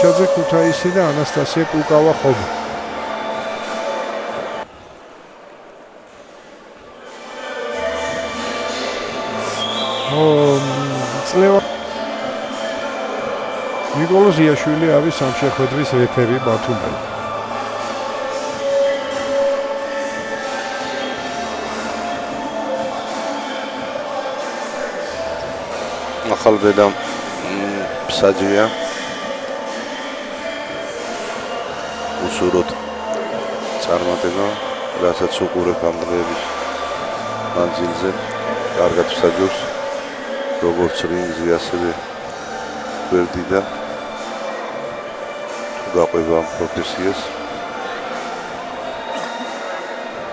ლევაჩაძე, ქუთაისი და ანასტასია კუკავა ხობა. წლევა ნიკოლოზ იაშვილი არის სამშეხვედრის რეფერი ბათუმელი. ახალბედა საჯია უსურვოთ წარმატება, რასაც უყურებ ამ დღეების მანძილზე, კარგად ვსაჯობს, როგორც რინგზე, ასევე გვერდიდან თუ გაყვება ამ პროფესიას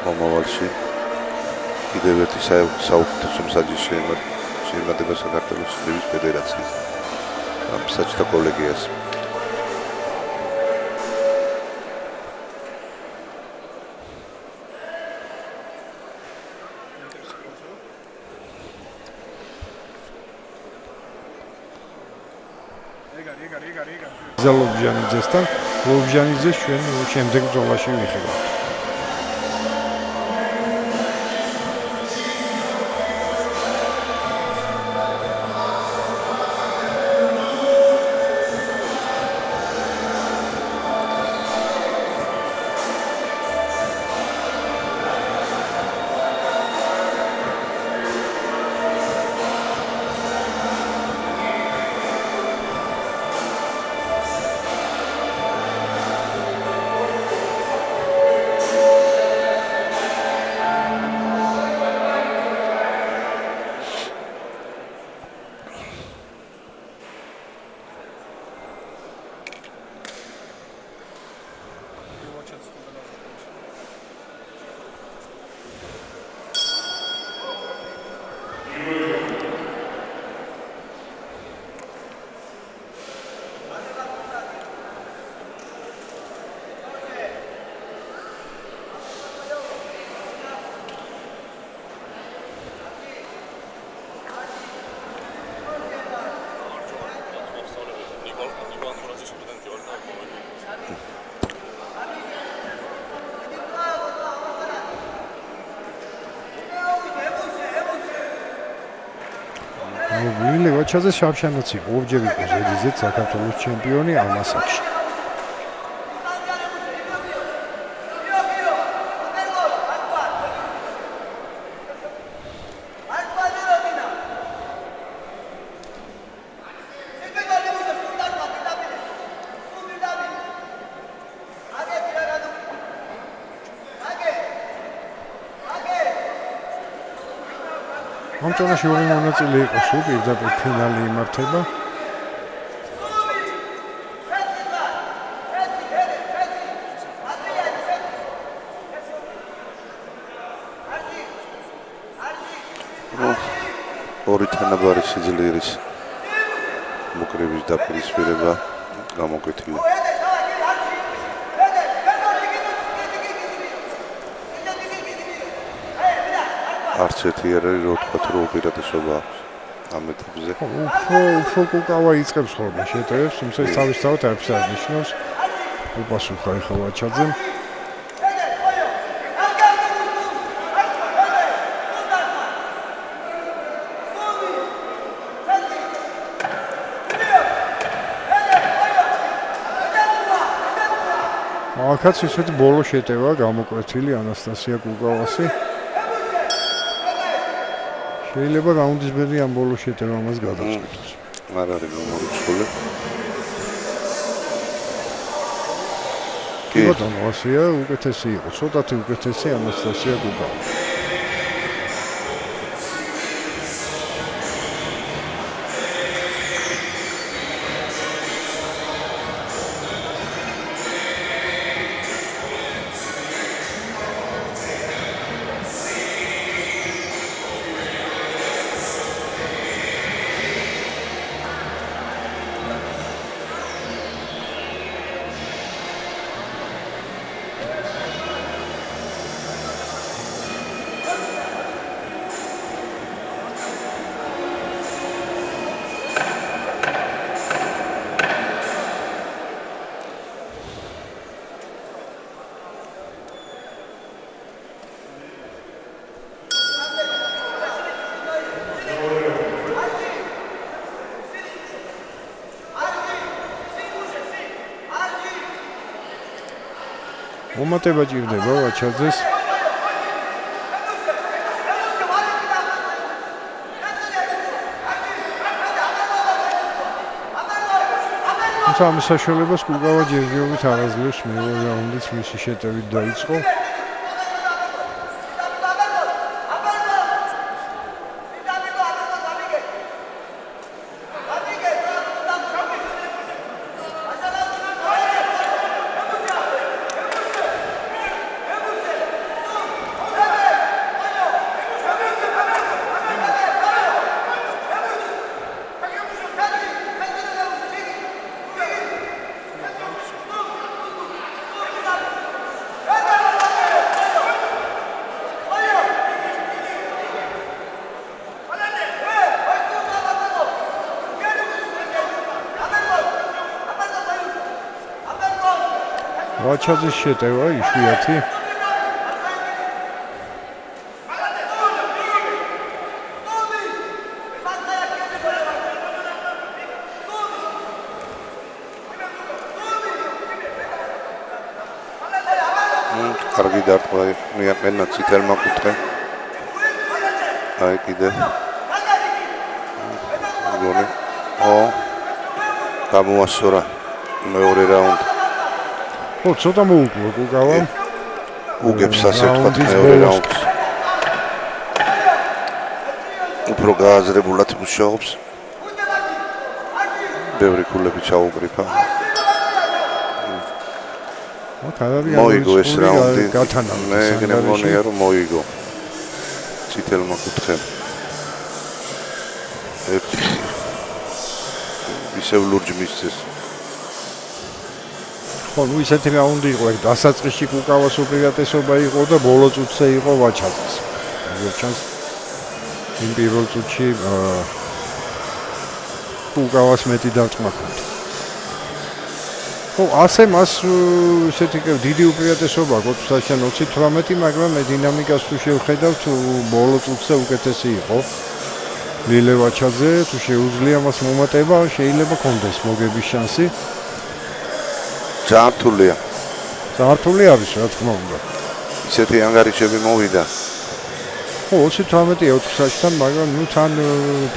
მომავალში კიდევ ერთი საუკეთესო მსაჯის შეიმატება საქართველოს სკრივის ფედერაციის მსაჯთა კოლეგიას. ლობჟანიძესთან, ლობჟანიძეს ჩვენ შემდეგ ბრძოლაში ვიხილავთ. ლევაჩაძე შავშანაც იყო, ორჯერ იყო ზედიზედ საქართველოს ჩემპიონი ამ ასაკში. ამ წონაში ორი მონაწილე იყო სულ პირდაპირ ფინალი იმართება. ორი თანაბარი სიძლიერის მოკრების დაპირისპირება გამოკვეთილი. არც ერთი არ არის, რო ვთქვათ, რომ უპირატესობა ამ ეტაპზე. უფრო კუკავა იწყებს ხოლმე შეტევებს, თუმცა ის თავისთავად არც არ ნიშნავს. უპასუხა ეხლა ლევაჩაძემ. აქაც ისეთი ბოლო შეტევა გამოკვეთილი ანასტასია კუკავასი. შეიძლება რაუნდის ბედი ამ ბოლო შეტევა მას გადაწყვეტოს. არ არის მომორჩული. კი ბატონო, ასეა, უკეთესი იყო, ცოტათი უკეთესი ანასტასია კუკავა. მომატება ჭირდება ვაჩაძეს. ამ საშუალებას კუკავა ჯერჯერობით აღაზრდებს მეორე რაუნდიც მისი შეტევით დაიწყო. ვაჩაძის შეტევა იშვიათი. კარგი დარტყმა მიაყენა წითელმა კუთხემ. აი კიდე. გოლი. გამოასწორა მეორე რაუნდი. ცოტა მოუკლო კუკავამ. უგებს ასე ვთქვათ მეორე რაუნდს. უფრო გააზრებულად მუშაობს. ბევრი ქულები ჩაუყრიფა. მოიგო ეს რაუნდი. მე მგონია რომ მოიგო. წითელმა კუთხემ. ერთი ისევ ლურჯ მისცეს. ნუ ისეთი რაუნდი იყო, დასაწყისში კუკავას უპირატესობა იყო და ბოლო წუთზე იყო ვაჩაძეს. როგორც იმ პირველ წუთში კუკავას მეტი დარტყმა ჰქონდა. ასე მას ისეთი დიდი უპირატესობა გვაქვს საშენ 28, მაგრამ მე დინამიკას თუ შევხედავთ, ბოლო წუთზე უკეთესი იყო. ლილე ვაჩაძე თუ შეუძლია მას მომატება, შეიძლება კონდეს მოგების შანსი. ძართულია. ძართული არის, რა თქმა უნდა. ისეთი ანგარიშები მოვიდა. 28 4-საჭთან, მაგრამ ნუ თან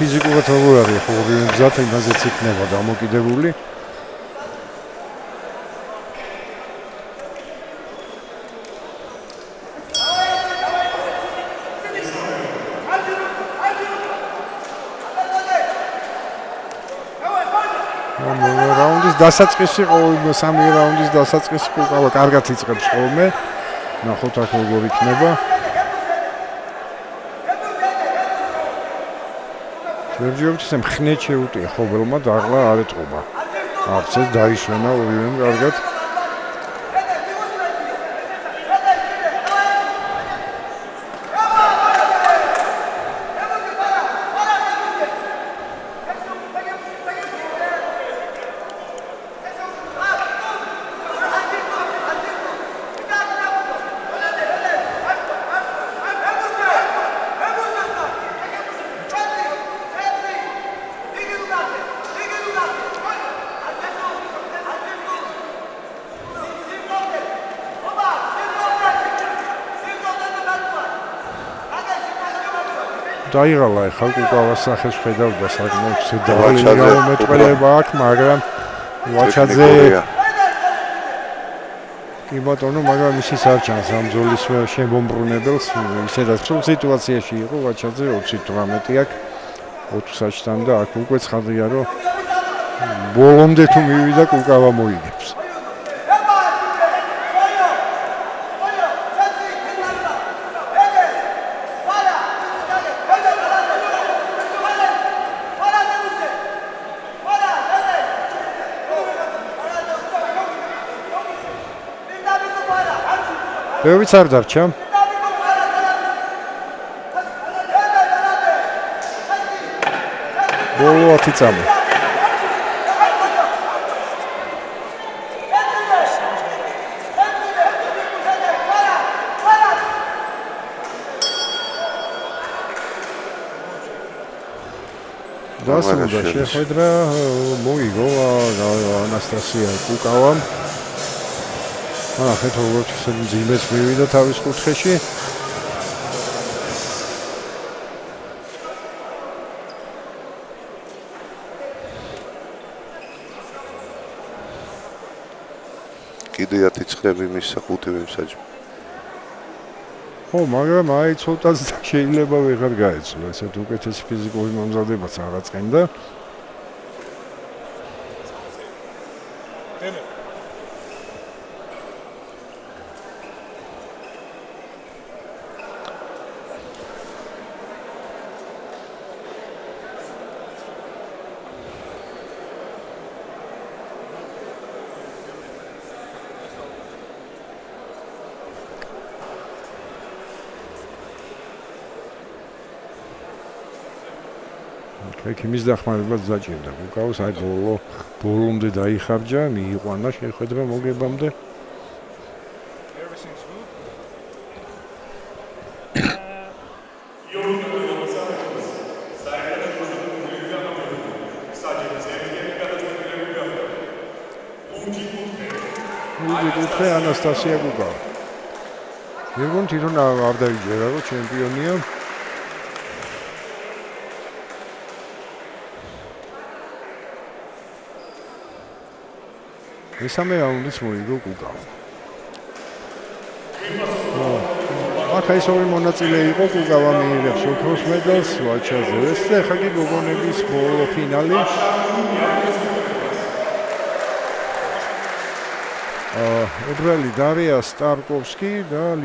ფიზიკურად როგორ არის, ხო, გზად იმაზეც იქნება დამოკიდებული. დასაწყისი სამი რაუნდის დასაწყისი კუკავა კარგად იწყებს ხოლმე. ნახოთ აქ როგორ იქნება. ჯერჯერობით ისე მხნეთ შეუტია ხობელმა და ახლა არ ეტყობა. არც ეს დაიშვენა ორივემ კარგად. დაიღალა ახლა კუკავას სახეს ხედავდა საკმაოდ დაბალი გამომეტყველება აქვს, მაგრამ ვაჩაძე კი ბატონო, მაგრამ ისიც არ ჩანს ამ ბრძოლის შემომბრუნებელს, ისედაც სულ სიტუაციაში იყო ვაჩაძე 28 აქ 4-საჭთან და აქ უკვე ცხადია რომ ბოლომდე თუ მივიდა კუკავა მოიგებს. ბევრიც არ დარჩა. ბოლო 10 წამი. დასრულდა შეხვედრა, მოიგო ანასტასია კუკავამ. ახეთ როგორც ძიმეს მივიდა თავის კუთხეში. კიდე 10 წრები მისცა 5 მიმსაჯი. ხო, მაგრამ აი ცოტაც შეიძლება ვეღარ გაეცვლა, ესეთ უკეთეს ფიზიკური მომზადებაც არ აწყენდა. ქიმის დახმარებას დაჭირდა. უკავს აი ბოლომდე დაიხარჯა, მიიყვანა შეხვედრა მოგებამდე. კუთხე ანასტასია გუგა. ეგონ თვითონ არ დაიჯერა, რომ ჩემპიონია. მესამე რაუნდიც მოიგო გუგა. აქ ეს ორი მონაწილე იყო, გუგავა მიიღებს ოქროს მედალს ვაჩაზე. ეს ახლა კი გოგონების ბოლო ფინალი. ებრალი დარია სტარკოვსკი და